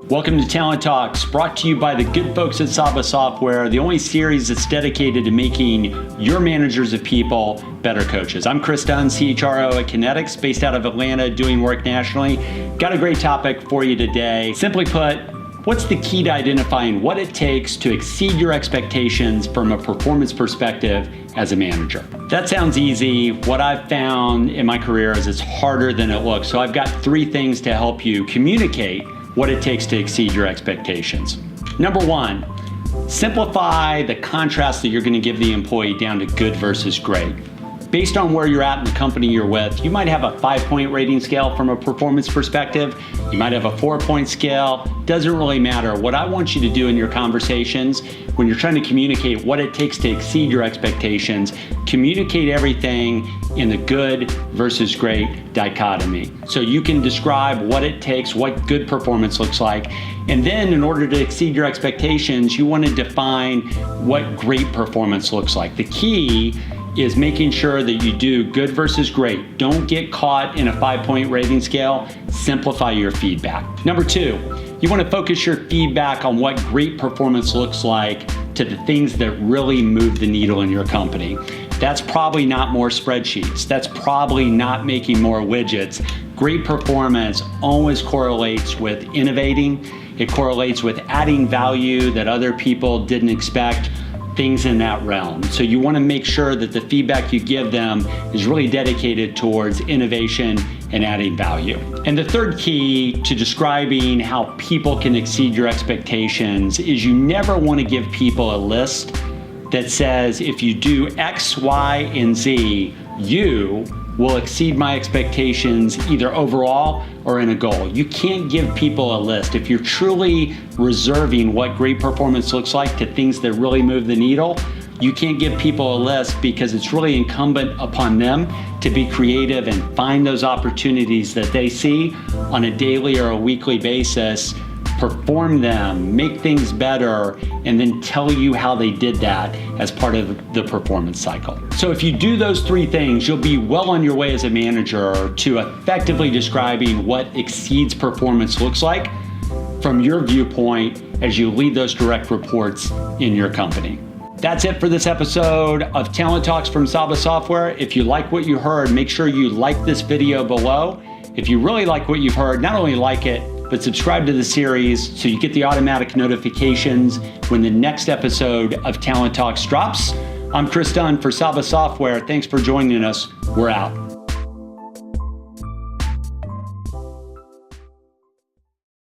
Welcome to Talent Talks, brought to you by the good folks at Saba Software, the only series that's dedicated to making your managers of people better coaches. I'm Kris Dunn, CHRO at Kinetics, based out of Atlanta, doing work nationally. Got a great topic for you today. Simply put, what's the key to identifying what it takes to exceed your expectations from a performance perspective as a manager? That sounds easy. What I've found in my career is it's harder than it looks. So I've got 3 things to help you communicate what it takes to exceed your expectations. Number 1, simplify the contrast that you're going to give the employee down to good versus great. Based on where you're at in the company you're with, you might have a 5-point rating scale from a performance perspective. You might have a 4-point scale. Doesn't really matter. What I want you to do in your conversations, when you're trying to communicate what it takes to exceed your expectations, communicate everything in the good versus great dichotomy. So you can describe what it takes, what good performance looks like, and then in order to exceed your expectations, you want to define what great performance looks like. The key is making sure that you do good versus great. Don't get caught in a 5-point rating scale. Simplify your feedback. Number 2, you want to focus your feedback on what great performance looks like to the things that really move the needle in your company. That's probably not more spreadsheets. That's probably not making more widgets. Great performance always correlates with innovating. It correlates with adding value that other people didn't expect, things in that realm. So you want to make sure that the feedback you give them is really dedicated towards innovation and adding value. And the third key to describing how people can exceed your expectations is you never want to give people a list that says, if you do X, Y, and Z, you will exceed my expectations either overall or in a goal. You can't give people a list. If you're truly reserving what great performance looks like to things that really move the needle, you can't give people a list because it's really incumbent upon them to be creative and find those opportunities that they see on a daily or a weekly basis, perform them, make things better, and then tell you how they did that as part of the performance cycle. So if you do those 3 things, you'll be well on your way as a manager to effectively describing what exceeds performance looks like from your viewpoint as you lead those direct reports in your company. That's it for this episode of Talent Talks from Saba Software. If you like what you heard, make sure you like this video below. If you really like what you've heard, not only like it, but subscribe to the series so you get the automatic notifications when the next episode of Talent Talks drops. I'm Kris Dunn for Saba Software. Thanks for joining us. We're out.